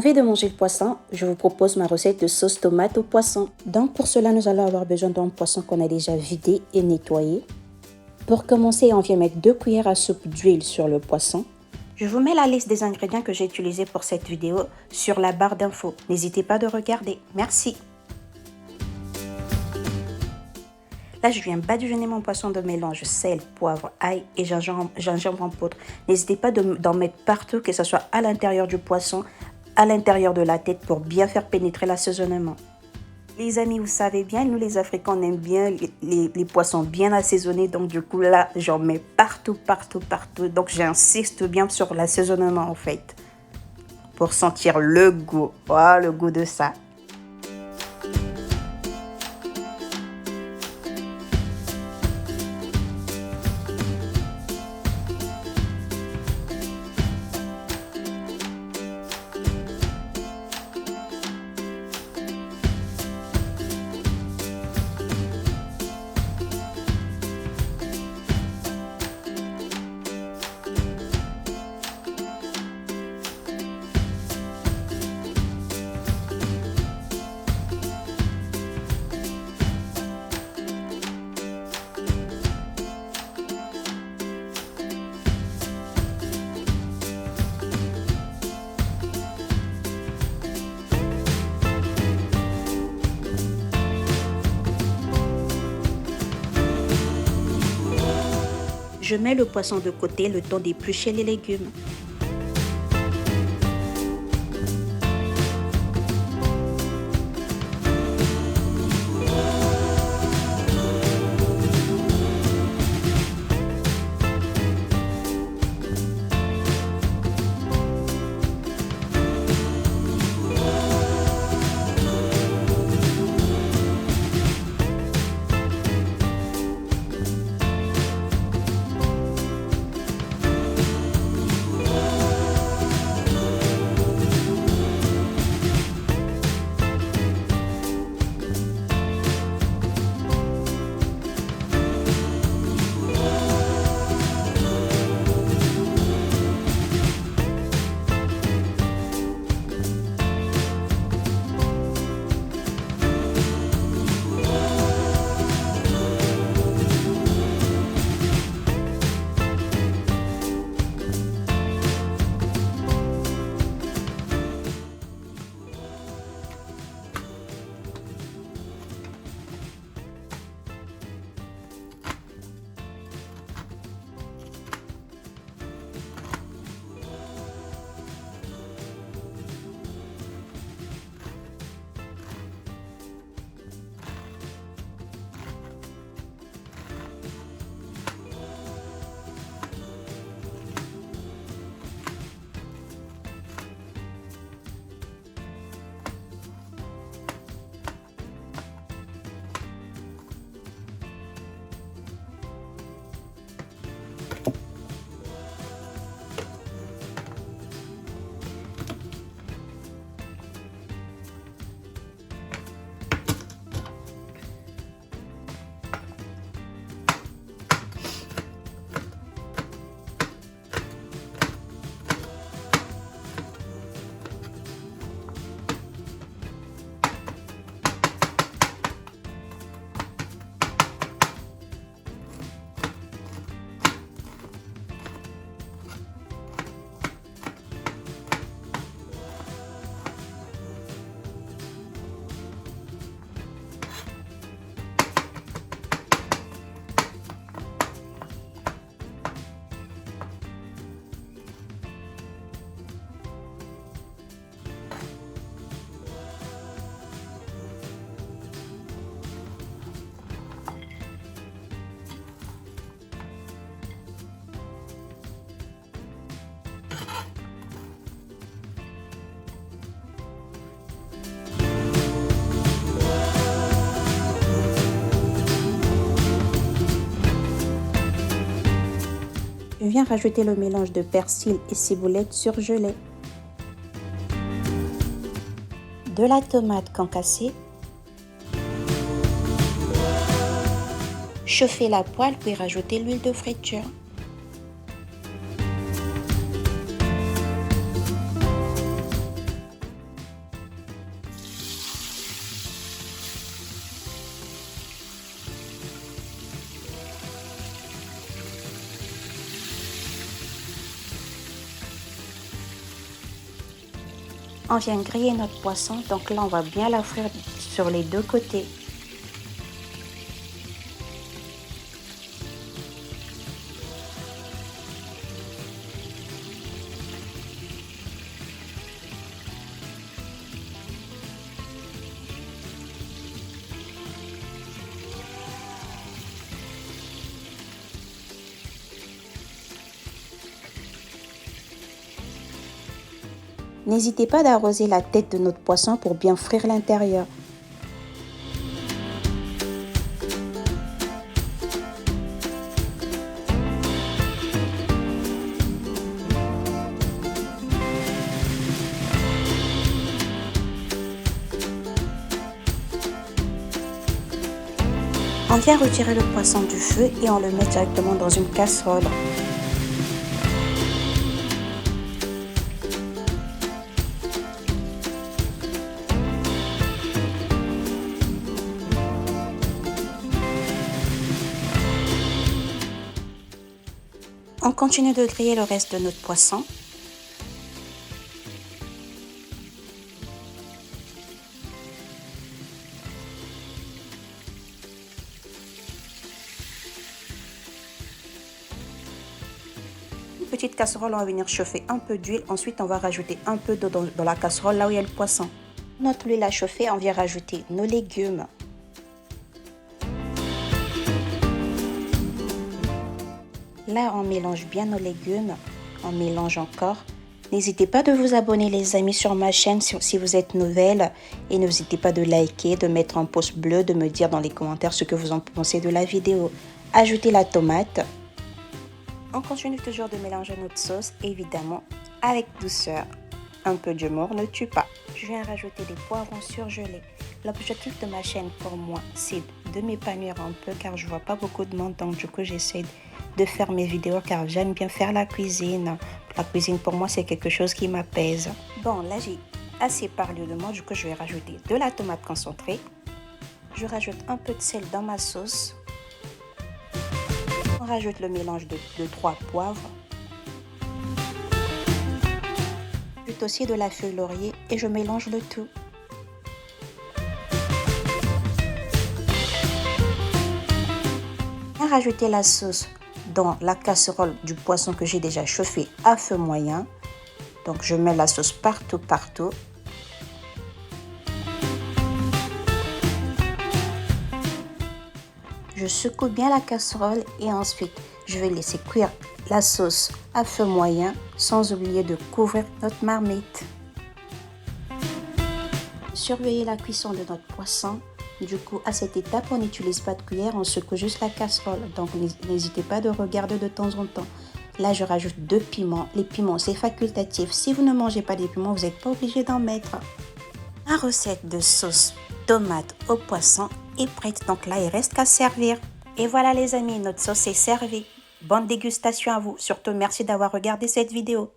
envie de manger le poisson, je vous propose ma recette de sauce tomate au poisson. Donc pour cela, nous allons avoir besoin d'un poisson qu'on a déjà vidé et nettoyé. Pour commencer, on vient mettre 2 cuillères à soupe d'huile sur le poisson. Je vous mets la liste des ingrédients que j'ai utilisés pour cette vidéo sur la barre d'infos. N'hésitez pas de regarder. Merci. Là, je viens badigeonner mon poisson de mélange sel, poivre, ail et gingembre en poudre. N'hésitez pas d'en mettre partout, que ce soit à l'intérieur du poisson, à l'intérieur de la tête pour bien faire pénétrer l'assaisonnement. Les amis, vous savez bien, nous les Africains, on aime bien les poissons bien assaisonnés. Donc du coup là, j'en mets partout. Donc j'insiste bien sur l'assaisonnement en fait. Pour sentir le goût. Oh, le goût de ça. Je mets le poisson de côté le temps d'éplucher les légumes. Je viens rajouter le mélange de persil et ciboulette surgelée, de la tomate concassée, chauffer la poêle puis rajouter l'huile de friture. On vient griller notre poisson, donc là on va bien la frire sur les deux côtés. N'hésitez pas d'arroser la tête de notre poisson pour bien frire l'intérieur. On vient retirer le poisson du feu et on le met directement dans une casserole. On continue de griller le reste de notre poisson. Une petite casserole, on va venir chauffer un peu d'huile. Ensuite, on va rajouter un peu d'eau dans la casserole, là où il y a le poisson. Notre huile a chauffé, on vient rajouter nos légumes. Là, on mélange bien nos légumes. On mélange encore. N'hésitez pas de vous abonner les amis sur ma chaîne si vous êtes nouvelle. Et n'hésitez pas de liker, de mettre un pouce bleu, de me dire dans les commentaires ce que vous en pensez de la vidéo. Ajoutez la tomate. On continue toujours de mélanger notre sauce, évidemment, avec douceur. Un peu d'humour ne tue pas. Je viens rajouter des poivrons surgelés. L'objectif de ma chaîne pour moi, c'est de m'épanouir un peu car je vois pas beaucoup de monde. Donc du coup, j'essaie de faire mes vidéos car j'aime bien faire la cuisine. La cuisine pour moi, c'est quelque chose qui m'apaise. Bon, là, j'ai assez parlé de moi. Du coup, je vais rajouter de la tomate concentrée. Je rajoute un peu de sel dans ma sauce. On rajoute le mélange de 3 poivres. J'ajoute aussi de la feuille laurier et je mélange le tout. On va rajouter la sauce dans la casserole du poisson que j'ai déjà chauffé à feu moyen. Donc je mets la sauce partout. Je secoue bien la casserole et ensuite je vais laisser cuire la sauce à feu moyen sans oublier de couvrir notre marmite. Surveillez la cuisson de notre poisson. Du coup, à cette étape, on n'utilise pas de cuillère, on secoue juste la casserole. Donc, n'hésitez pas de regarder de temps en temps. Là, je rajoute 2 piments. Les piments, c'est facultatif. Si vous ne mangez pas des piments, vous n'êtes pas obligé d'en mettre. Ma recette de sauce tomate au poisson est prête. Donc là, il reste qu'à servir. Et voilà les amis, notre sauce est servie. Bonne dégustation à vous. Surtout, merci d'avoir regardé cette vidéo.